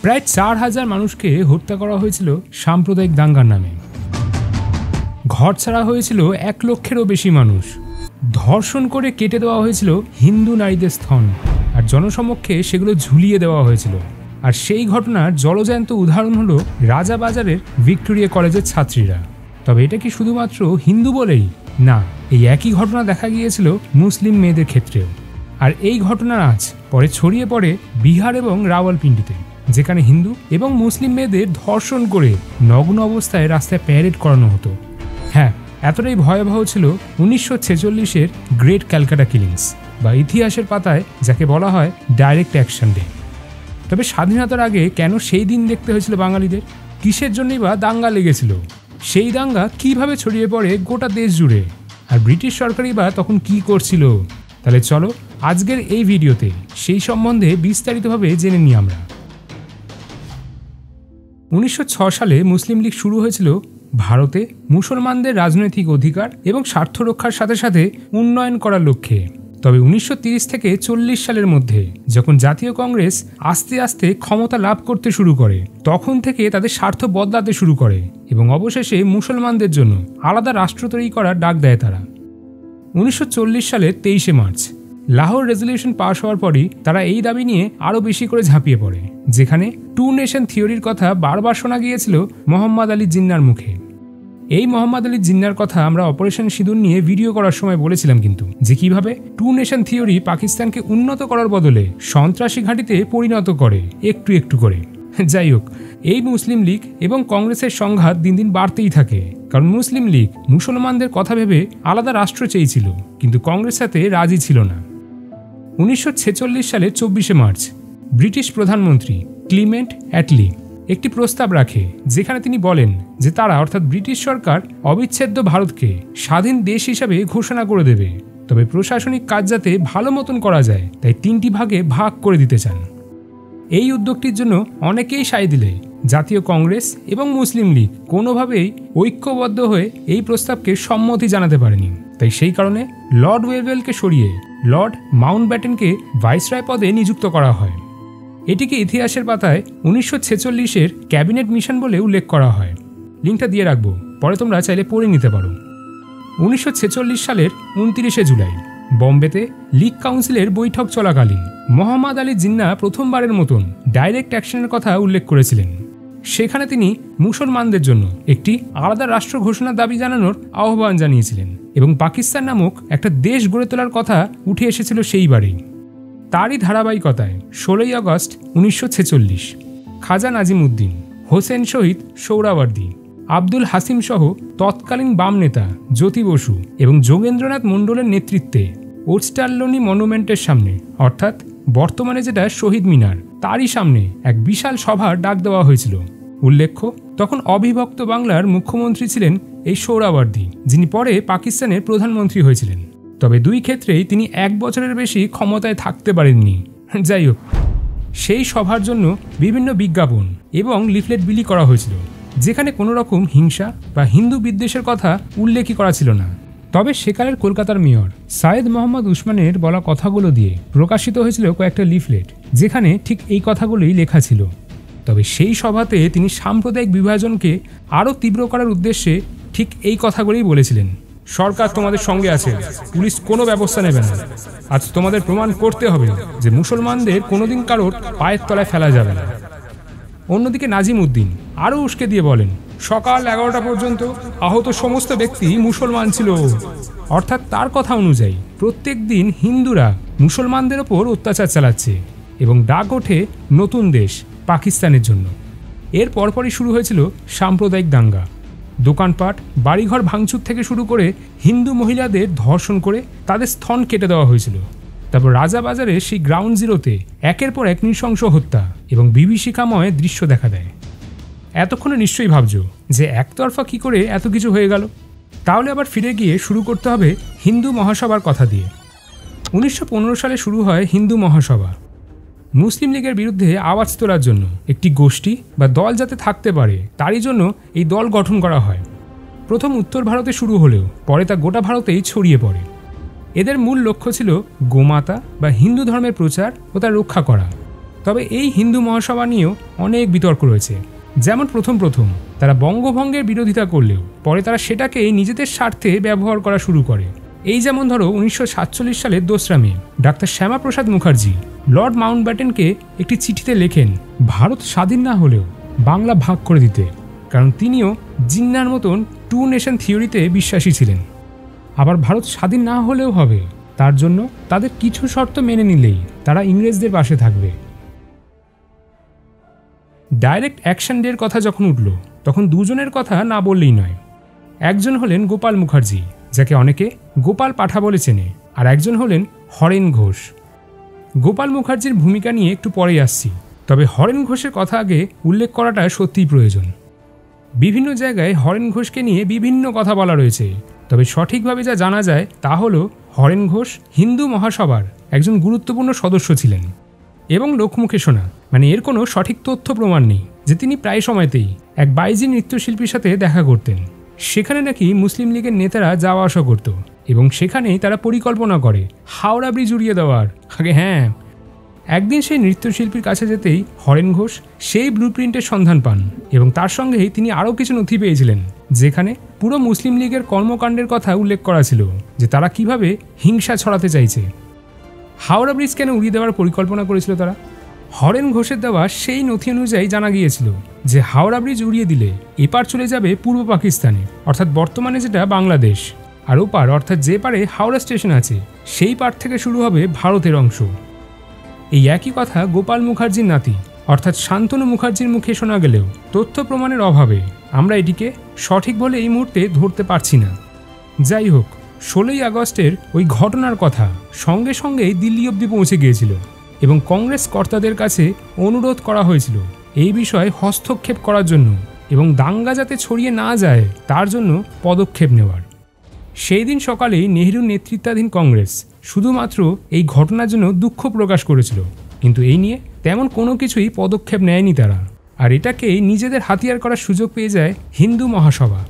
প্রায় 4000 মানুষকে হত্যা করা হয়েছিল সাম্প্রদায়িক দাঙ্গার নামে। ঘর ছাড়া হয়েছিল 1 লক্ষেরও বেশি মানুষ। ধর্ষণ করে কেটে দেওয়া হয়েছিল হিন্দু নারীদের স্তন, আর জনসমক্ষে সেগুলো ঝুলিয়ে দেওয়া হয়েছিল। আর সেই ঘটনার জলজ্যান্ত উদাহরণ হলো রাজাবাজারের ভিক্টোরিয়া কলেজের ছাত্রীরা। তবে এটা কি শুধুমাত্র হিন্দু বলেই? না, এই একই ঘটনা দেখা গিয়েছিল মুসলিম মেয়েদের ক্ষেত্রেও। আর এই ঘটনার আঁচ পরে ছড়িয়ে পড়ে বিহার এবং রাওয়ালপিন্ডিতে, যেখানে হিন্দু এবং মুসলিম মেয়েদের ধর্ষণ করে নগ্ন অবস্থায় রাস্তায় প্যারেড করানো হতো। হ্যাঁ, এতটাই ভয়াবহ ছিল 1946-এর গ্রেট ক্যালকাটা কিলিংস, বা ইতিহাসের পাতায় যাকে বলা হয় ডাইরেক্ট অ্যাকশন ডে। তবে স্বাধীনতার আগে কেন সেই দিন দেখতে হয়েছিল বাঙালিদের? কিসের জন্যই বা দাঙ্গা লেগেছিল? সেই দাঙ্গা কিভাবে ছড়িয়ে পড়ে গোটা দেশ জুড়ে? আর ব্রিটিশ সরকারই বা তখন কি করছিল? তাহলে চলো আজকের এই ভিডিওতে সেই সম্বন্ধে বিস্তারিতভাবে জেনে নিই আমরা। 1906 সালে মুসলিম লীগ শুরু হয়েছিল ভারতে মুসলমানদের রাজনৈতিক অধিকার এবং স্বার্থ রক্ষার সাথে সাথে উন্নয়ন করার লক্ষ্যে। তবে 1930 থেকে 40 সালের মধ্যে যখন জাতীয় কংগ্রেস আস্তে আস্তে ক্ষমতা লাভ করতে শুরু করে, তখন থেকে তাদের স্বার্থ বদলাতে শুরু করে এবং অবশেষে মুসলমানদের জন্য আলাদা রাষ্ট্র তৈরি করার ডাক দেয় তারা। 1940 সালের 23শে মার্চ লাহোর রেজলিউশন পাশ হওয়ার পরই তারা এই দাবি নিয়ে আরও বেশি করে ঝাঁপিয়ে পড়ে, যেখানে 2 নেশন থিওরির কথা বারবার শোনা গিয়েছিল মোহাম্মদ আলী জিন্নার মুখে। এই মোহাম্মদ আলী জিন্নার কথা আমরা অপারেশন সিঁদুর নিয়ে ভিডিও করার সময় বলেছিলাম কিন্তু, যে কিভাবে 2 নেশন থিওরি পাকিস্তানকে উন্নত করার বদলে সন্ত্রাসী ঘাঁটিতে পরিণত করে একটু একটু করে। যাই হোক, এই মুসলিম লীগ এবং কংগ্রেসের সংঘাত দিন দিন বাড়তেই থাকে, কারণ মুসলিম লীগ মুসলমানদের কথা ভেবে আলাদা রাষ্ট্র চেয়েছিল, কিন্তু কংগ্রেস সাথে রাজি ছিল না। 1946 সালের 24শে মার্চ ব্রিটিশ প্রধানমন্ত্রী ক্লিমেন্ট অ্যাটলি একটি প্রস্তাব রাখে, যেখানে তিনি বলেন যে তারা অর্থাৎ ব্রিটিশ সরকার অবিচ্ছেদ্য ভারতকে স্বাধীন দেশ হিসাবে ঘোষণা করে দেবে, তবে প্রশাসনিক কাজ যাতে ভালো মতন করা যায় তাই 3টি ভাগে ভাগ করে দিতে চান। এই উদ্যোগটির জন্য অনেকেই সায় দিলে জাতীয় কংগ্রেস এবং মুসলিম লীগ কোনোভাবেই ঐক্যবদ্ধ হয়ে এই প্রস্তাবকে সম্মতি জানাতে পারেনি। তাই সেই কারণে লর্ড ওয়েভেলকে সরিয়ে লর্ড মাউন্টব্যাটেনকে ভাইসরয় পদে নিযুক্ত করা হয়। এটিকে ইতিহাসের পাতায় 1946-এর ক্যাবিনেট মিশন বলে উল্লেখ করা হয়। লিঙ্কটা দিয়ে রাখবো, পরে তোমরা চাইলে পড়ে নিতে পারো। 1946 সালের 29শে জুলাই বম্বেতে লীগ কাউন্সিলের বৈঠক চলাকালীন মোহাম্মদ আলী জিন্নাহ প্রথমবারের মতন ডাইরেক্ট অ্যাকশনের কথা উল্লেখ করেছিলেন। সেখানে তিনি মুসলমানদের জন্য একটি আলাদা রাষ্ট্র ঘোষণার দাবি জানানোর আহ্বান জানিয়েছিলেন এবং পাকিস্তান নামক একটা দেশ গড়ে তোলার কথা উঠে এসেছিল সেইবারেই। তারই ধারাবাহিকতায় 16ই আগস্ট 1946 খাজা নাজিমউদ্দিন, হোসেন শহীদ সোহরাওয়ার্দী, আব্দুল হাসিম সহ তৎকালীন বাম নেতা জ্যোতি বসু এবং যোগেন্দ্রনাথ মণ্ডলের নেতৃত্বে ওস্টারলোনি মনুমেন্টের সামনে, অর্থাৎ বর্তমানে যেটা শহীদ মিনার, তারই সামনে এক বিশাল সভার ডাক দেওয়া হয়েছিল। উল্লেখ্য, তখন অবিভক্ত বাংলার মুখ্যমন্ত্রী ছিলেন এই সোহরাওয়ার্দী, যিনি পরে পাকিস্তানের প্রধানমন্ত্রী হয়েছিলেন। তবে 2 ক্ষেত্রেই তিনি 1 বছরের বেশি ক্ষমতায় থাকতে পারেননি। যাই হোক, সেই সভার জন্য বিভিন্ন বিজ্ঞাপন এবং লিফলেট বিলি করা হয়েছিল, যেখানে কোনো রকম হিংসা বা হিন্দু বিদ্বেষের কথা উল্লেখই করা ছিল না। তবে সেকালের কলকাতার মেয়র সায়েদ মোহাম্মদ উসমানের বলা কথাগুলো দিয়ে প্রকাশিত হয়েছিল কয়েকটা লিফলেট, যেখানে ঠিক এই কথাগুলোই লেখা ছিল। তবে সেই সভাতে তিনি সাম্প্রদায়িক বিভাজনকে আরও তীব্র করার উদ্দেশ্যে ঠিক এই কথাগুলোই বলেছিলেন। সরকার তোমাদের সঙ্গে আছে, পুলিশ কোনো ব্যবস্থা নেবে না। আজ তোমাদের প্রমাণ করতে হবে যে মুসলমানদের কোনোদিন কারোর পায়ের তলায় ফেলা যাবে না। অন্যদিকে নাজিমউদ্দিন আরও উস্কে দিয়ে বলেন, সকাল 11টা পর্যন্ত আহত সমস্ত ব্যক্তি মুসলমান ছিল। অর্থাৎ তার কথা অনুযায়ী প্রত্যেক দিন হিন্দুরা মুসলমানদের ওপর অত্যাচার চালাচ্ছে এবং ডাক ওঠে নতুন দেশ পাকিস্তানের জন্য। এর পরপরই শুরু হয়েছিল সাম্প্রদায়িক দাঙ্গা। দোকানপাট, বাড়িঘর ভাঙচুর থেকে শুরু করে হিন্দু মহিলাদের ধর্ষণ করে তাদের স্তন কেটে দেওয়া হয়েছিল। তারপর রাজাবাজারে সেই গ্রাউন্ড জিরোতে একের পর এক নৃশংস হত্যা এবং বিভীষিকাময় দৃশ্য দেখা দেয়। এতক্ষণে নিশ্চয়ই ভাবছো যে একতরফা কি করে এত কিছু হয়ে গেল। তাহলে আবার ফিরে গিয়ে শুরু করতে হবে হিন্দু মহাসভার কথা দিয়ে। 1915 সালে শুরু হয় হিন্দু মহাসভা। মুসলিম লীগের বিরুদ্ধে আওয়াজ তোলার জন্য একটি গোষ্ঠী বা দল যাতে থাকতে পারে তারই জন্য এই দল গঠন করা হয়। প্রথম উত্তর ভারতে শুরু হলেও পরে তা গোটা ভারতেই ছড়িয়ে পড়ে। এদের মূল লক্ষ্য ছিল গোমাতা বা হিন্দু ধর্মের প্রচার ও তা রক্ষা করা। তবে এই হিন্দু মহাসভা নিয়েও অনেক বিতর্ক রয়েছে। যেমন প্রথম তারা বঙ্গভঙ্গের বিরোধিতা করলেও পরে তারা সেটাকে নিজেদের স্বার্থে ব্যবহার করা শুরু করে। এই যেমন ধরো 1947 সালের 2 মে ডাক্তার শ্যামাপ্রসাদ মুখার্জি লর্ড মাউন্টব্যাটেনকে একটি চিঠিতে লেখেন ভারত স্বাধীন না হলেও বাংলা ভাগ করে দিতে, কারণ তিনিও জিন্নার মতন 2 নেশন থিওরিতে বিশ্বাসী ছিলেন। আবার ভারত স্বাধীন না হলেও হবে, তার জন্য তাদের কিছু শর্ত মেনে নিলেই তারা ইংরেজদের পাশে থাকবে। ডাইরেক্ট অ্যাকশন ডের কথা যখন উঠল তখন দুজনের কথা না বললেই নয়। একজন হলেন গোপাল মুখার্জি, যাকে অনেকে গোপাল পাঠা বলে চেনে, আর একজন হলেন হরেন ঘোষ। গোপাল মুখার্জির ভূমিকা নিয়ে একটু পরেই আসছি, তবে হরেন ঘোষের কথা আগে উল্লেখ করাটা সত্যিই প্রয়োজন। বিভিন্ন জায়গায় হরেন ঘোষকে নিয়ে বিভিন্ন কথা বলা রয়েছে, তবে সঠিকভাবে যা জানা যায় তা হলো হরেন ঘোষ হিন্দু মহাসভার একজন গুরুত্বপূর্ণ সদস্য ছিলেন এবং লোকমুখে শোনা, মানে এর কোনো সঠিক তথ্য প্রমাণ নেই যে তিনি প্রায় সময়তেই এক বাইজি নৃত্যশিল্পীর সাথে দেখা করতেন। সেখানে নাকি মুসলিম লীগের নেতারা যাওয়া আসা করত এবং সেখানেই তারা পরিকল্পনা করে হাওড়া ব্রিজ উড়িয়ে দেওয়ার। আগে হ্যাঁ, একদিন সেই নৃত্যশিল্পীর কাছে যেতেই হরেন ঘোষ সেই ব্লুপ্রিন্টের সন্ধান পান এবং তার সঙ্গেই তিনি আরও কিছু নথি পেয়েছিলেন, যেখানে পুরো মুসলিম লীগের কর্মকাণ্ডের কথা উল্লেখ করা ছিল, যে তারা কিভাবে হিংসা ছড়াতে চাইছে। হাওড়া ব্রিজ কেন উড়িয়ে দেওয়ার পরিকল্পনা করেছিল তারা? হরেন ঘোষের দেওয়া সেই নথি অনুযায়ী জানা গিয়েছিল যে হাওড়া ব্রিজ উড়িয়ে দিলে এপার চলে যাবে পূর্ব পাকিস্তানে, অর্থাৎ বর্তমানে যেটা বাংলাদেশ, আর ওপার অর্থাৎ যে পারে হাওড়া স্টেশন আছে সেই পার থেকে শুরু হবে ভারতের অংশ। এই একই কথা গোপাল মুখার্জির নাতি অর্থাৎ শান্তনু মুখার্জির মুখে শোনা গেলেও তথ্য প্রমাণের অভাবে আমরা এটিকে সঠিক বলে এই মুহূর্তে ধরতে পারছি না। যাই হোক, 16ই আগস্টের ওই ঘটনার কথা সঙ্গে সঙ্গেই দিল্লি অবধি পৌঁছে গিয়েছিল এবং কংগ্রেস কর্তাদের কাছে অনুরোধ করা হয়েছিল এই বিষয়ে হস্তক্ষেপ করার জন্য এবং দাঙ্গা যাতে ছড়িয়ে না যায় তার জন্য পদক্ষেপ নেওয়ার। সেই দিন সকালেই নেহরুর নেতৃত্বাধীন কংগ্রেস শুধুমাত্র এই ঘটনার জন্য দুঃখ প্রকাশ করেছিল, কিন্তু এই নিয়ে তেমন কোনো কিছুই পদক্ষেপ নেয়নি তারা, আর এটাকেই নিজেদের হাতিয়ার করার সুযোগ পেয়ে যায় হিন্দু মহাসভা।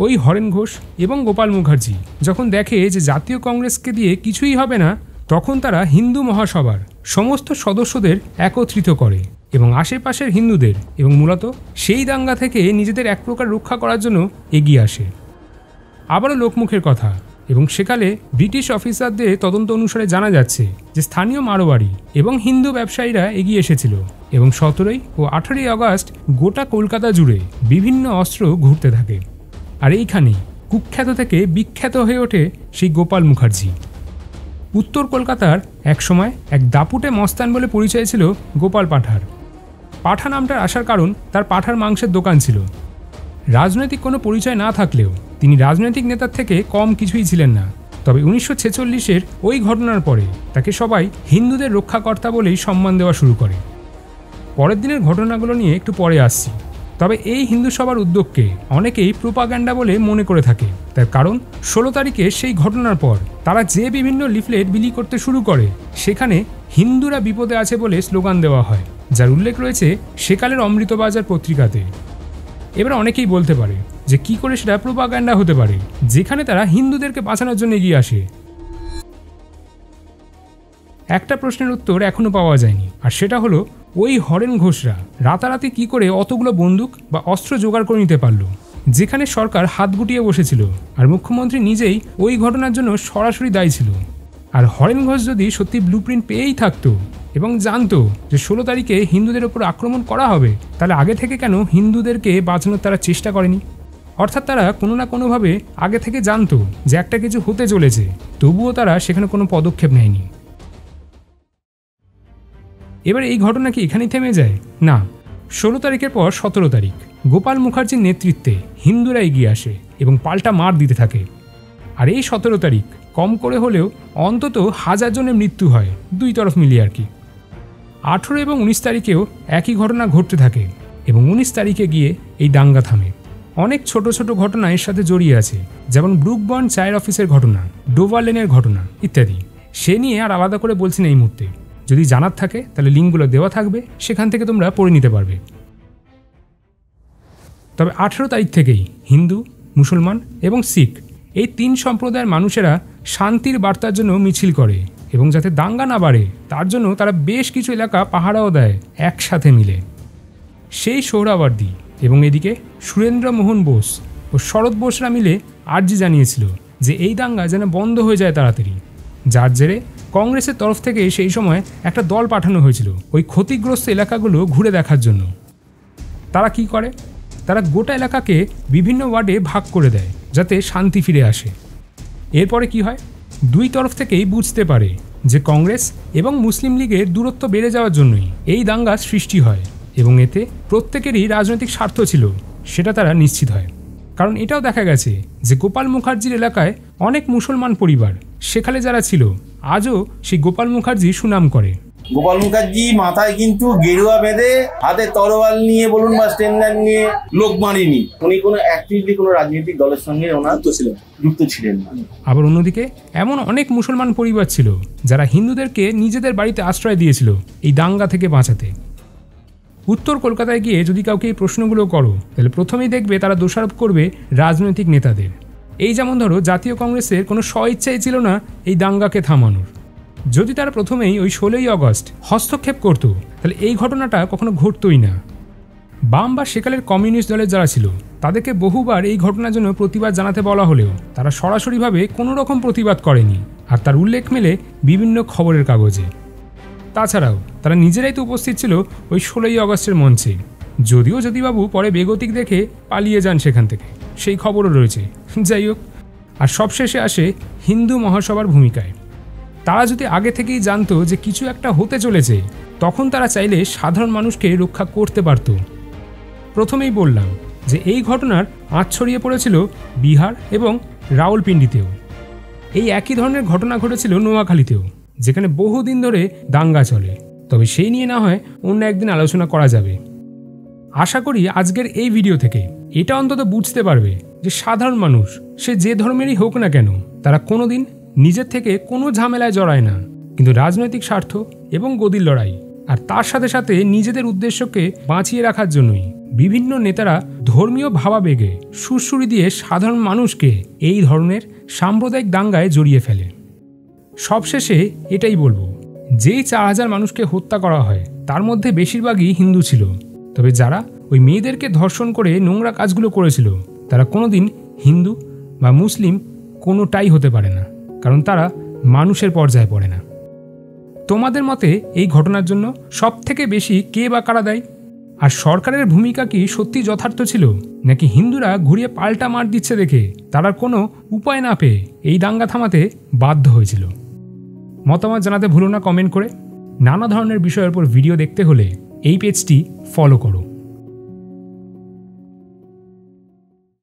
ওই হরেন ঘোষ এবং গোপাল মুখার্জি যখন দেখে যে জাতীয় কংগ্রেসকে দিয়ে কিছুই হবে না, তখন তারা হিন্দু মহাসভার সমস্ত সদস্যদের একত্রিত করে এবং আশেপাশের হিন্দুদের এবং মূলত সেই দাঙ্গা থেকে নিজেদের এক প্রকার রক্ষা করার জন্য এগিয়ে আসে। আবারও লোকমুখের কথা, এবং সেকালে ব্রিটিশ অফিসারদের তদন্ত অনুসারে জানা যাচ্ছে যে স্থানীয় মারোয়ারি এবং হিন্দু ব্যবসায়ীরা এগিয়ে এসেছিল এবং 17 ও 18 আগস্ট গোটা কলকাতা জুড়ে বিভিন্ন অস্ত্র ঘুরতে থাকে। আর এইখানেই কুখ্যাত থেকে বিখ্যাত হয়ে ওঠে সেই গোপাল মুখার্জি। উত্তর কলকাতার একসময় এক দাপুটে মস্তান বলে পরিচয় ছিল গোপাল পাঠার। পাঠা নামটার আসার কারণ তার পাঠার মাংসের দোকান ছিল। রাজনৈতিক কোনো পরিচয় না থাকলেও তিনি রাজনৈতিক নেতার থেকে কম কিছুই ছিলেন না। তবে 1946-এর ওই ঘটনার পরে তাকে সবাই হিন্দুদের রক্ষাকর্তা বলেই সম্মান দেওয়া শুরু করে। পরের দিনের ঘটনাগুলো নিয়ে একটু পরে আসছি, তবে এই হিন্দু সভার উদ্যোগকে অনেকেই প্রোপাগ্যান্ডা বলে মনে করে থাকে। তার কারণ 16 তারিখে সেই ঘটনার পর তারা যে বিভিন্ন লিফলেট বিলি করতে শুরু করে, সেখানে হিন্দুরা বিপদে আছে বলে স্লোগান দেওয়া হয়, যার উল্লেখ রয়েছে সেকালের অমৃতবাজার পত্রিকাতে। এবার অনেকেই বলতে পারে যে কি করে সেটা প্রোপাগ্যান্ডা হতে পারে, যেখানে তারা হিন্দুদেরকে বাঁচানোর জন্য এগিয়ে আসে। একটা প্রশ্নের উত্তর এখনো পাওয়া যায়নি, আর সেটা হলো ওই হরেন ঘোষরা রাতারাতি কি করে অতগুলো বন্দুক বা অস্ত্র জোগাড় করে নিতে পারলো, যেখানে সরকার হাত গুটিয়ে বসেছিল আর মুখ্যমন্ত্রী নিজেই ওই ঘটনার জন্য সরাসরি দায়ী ছিল। আর হরেন ঘোষ যদি সত্যি ব্লুপ্রিন্ট পেয়েই থাকতো এবং জানতো যে 16 তারিখে হিন্দুদের ওপর আক্রমণ করা হবে, তাহলে আগে থেকে কেন হিন্দুদেরকে বাঁচানোর তারা চেষ্টা করেনি? অর্থাৎ তারা কোনো না কোনোভাবে আগে থেকে জানতো যে একটা কিছু হতে চলেছে, তবুও তারা সেখানে কোনো পদক্ষেপ নেয়নি। এবার এই ঘটনা কি এখানেই থেমে যায়? না, 16 তারিখের পর 17 তারিখ গোপাল মুখার্জির নেতৃত্বে হিন্দুরা এগিয়ে আসে এবং পাল্টা মার দিতে থাকে। আর এই 17 তারিখ কম করে হলেও অন্তত 1000 জনের মৃত্যু হয়, দুই তরফ মিলিয়ে আর কি। 18 এবং 19 তারিখেও একই ঘটনা ঘটতে থাকে এবং 19 তারিখে গিয়ে এই দাঙ্গা থামে। অনেক ছোট ছোট ঘটনা এর সাথে জড়িয়ে আছে, যেমন ব্রুকবন্ড চায়ের অফিসের ঘটনা, ডোভার লেনের ঘটনা ইত্যাদি। সে নিয়ে আর আলাদা করে বলছি না এই মুহূর্তে। যদি জানার থাকে তাহলে লিঙ্কগুলো দেওয়া থাকবে, সেখান থেকে তোমরা পড়ে নিতে পারবে। তবে 18 তারিখ থেকেই হিন্দু, মুসলমান এবং শিখ এই 3 সম্প্রদায়ের মানুষেরা শান্তির বার্তার জন্য মিছিল করে এবং যাতে দাঙ্গা না বাড়ে তার জন্য তারা বেশ কিছু এলাকা পাহারাও দেয় একসাথে মিলে। সেই সোহরাওয়ার্দী এবং এদিকে সুরেন্দ্র মোহন বোস ও শরৎ বোসরা মিলে আর্জি জানিয়েছিল যে এই দাঙ্গা যেন বন্ধ হয়ে যায় তাড়াতাড়ি, যার জেরে কংগ্রেসের তরফ থেকে সেই সময় একটা দল পাঠানো হয়েছিল ওই ক্ষতিগ্রস্ত এলাকাগুলো ঘুরে দেখার জন্য। তারা কি করে, তারা গোটা এলাকাকে বিভিন্ন ওয়ার্ডে ভাগ করে দেয় যাতে শান্তি ফিরে আসে। এরপরে কি হয়, দুই তরফ থেকেই বুঝতে পারে যে কংগ্রেস এবং মুসলিম লীগের দূরত্ব বেড়ে যাওয়ার জন্যই এই দাঙ্গা সৃষ্টি হয় এবং এতে প্রত্যেকেরই রাজনৈতিক স্বার্থ ছিল সেটা তারা নিশ্চিত হয়। কারণ এটাও দেখা গেছে যে গোপাল মুখার্জির এলাকায় অনেক মুসলমান পরিবার সেখানে যারা ছিল আজও সেই গোপাল মুখার্জি সুনাম করে। গোপাল মুখার্জি মাথায় কিন্তু গেরুয়া বেঁধে হাতে তরোয়াল নিয়ে বলুন বা স্ট্যান্ডার নিয়ে লোক মারিনি। উনি কোনো অ্যাক্টিভলি কোনো রাজনৈতিক দলের সঙ্গে ওনার যুক্ত ছিলেন না। আবার অন্যদিকে এমন অনেক মুসলমান পরিবার ছিল যারা হিন্দুদেরকে নিজেদের বাড়িতে আশ্রয় দিয়েছিল এই দাঙ্গা থেকে বাঁচাতে। উত্তর কলকাতায় গিয়ে যদি কাউকে এই প্রশ্নগুলো করো তাহলে প্রথমেই দেখবে তারা দোষারোপ করবে রাজনৈতিক নেতাদের। এই যেমন ধরো জাতীয় কংগ্রেসের কোনো স্বইচ্ছাই ছিল না এই দাঙ্গাকে থামানোর। যদি তারা প্রথমেই ওই 16ই আগস্ট হস্তক্ষেপ করত তাহলে এই ঘটনাটা কখনো ঘটতই না। বাম বা সেকালের কমিউনিস্ট দলের যারা ছিল তাদেরকে বহুবার এই ঘটনার জন্য প্রতিবাদ জানাতে বলা হলেও তারা সরাসরিভাবে কোনো রকম প্রতিবাদ করেনি, আর তার উল্লেখ মেলে বিভিন্ন খবরের কাগজে। তাছাড়াও তারা নিজেরাই তো উপস্থিত ছিল ওই 16ই আগস্টের মঞ্চে, যদিও জ্যোতিবাবু পরে বেগতিক দেখে পালিয়ে যান সেখান থেকে, সেই খবরও রয়েছে। যাই হোক, আর সবশেষে আসে হিন্দু মহাসভার ভূমিকায়। তারা যদি আগে থেকেই জানতো যে কিছু একটা হতে চলেছে তখন তারা চাইলে সাধারণ মানুষকে রক্ষা করতে পারত। প্রথমেই বললাম যে এই ঘটনার আঁচ ছড়িয়ে পড়েছিল বিহার এবং রাওয়ালপিন্ডিতেও। এই একই ধরনের ঘটনা ঘটেছিল নোয়াখালীতেও, যেখানে বহুদিন ধরে দাঙ্গা চলে। তবে সেই নিয়ে না হয় অন্য একদিন আলোচনা করা যাবে। আশা করি আজকের এই ভিডিও থেকে এটা অন্তত বুঝতে পারবে যে সাধারণ মানুষ সে যে ধর্মেরই হোক না কেন তারা কোনোদিন নিজের থেকে কোনো ঝামেলায় জড়ায় না, কিন্তু রাজনৈতিক স্বার্থ এবং গদির লড়াই আর তার সাথে সাথে নিজেদের উদ্দেশ্যকে বাঁচিয়ে রাখার জন্যই বিভিন্ন নেতারা ধর্মীয় ভাবাবেগে সুরসুরি দিয়ে সাধারণ মানুষকে এই ধরনের সাম্প্রদায়িক দাঙ্গায় জড়িয়ে ফেলে। সবশেষে এটাই বলবো, যেই 4000 মানুষকে হত্যা করা হয় তার মধ্যে বেশিরভাগই হিন্দু ছিল। তবে যারা ওই মেয়েদেরকে ধর্ষণ করে নোংরা কাজগুলো করেছিল তারা কোনোদিন হিন্দু বা মুসলিম কোনোটাই হতে পারে না, কারণ তারা মানুষের পর্যায়ে পড়ে না। তোমাদের মতে এই ঘটনার জন্য সবথেকে বেশি কে বা কারা দায়ী? আর সরকারের ভূমিকা কি সত্যি যথার্থ ছিল, নাকি হিন্দুরা ঘুরিয়ে পাল্টা মার দিচ্ছে দেখে তারা কোনো উপায় না পেয়ে এই দাঙ্গা থামাতে বাধ্য হয়েছিল? মতামত জানাতে ভুলো না কমেন্ট করে। নানা ধরনের বিষয়ের উপর ভিডিও দেখতে হলে এই পেজটি ফলো করো।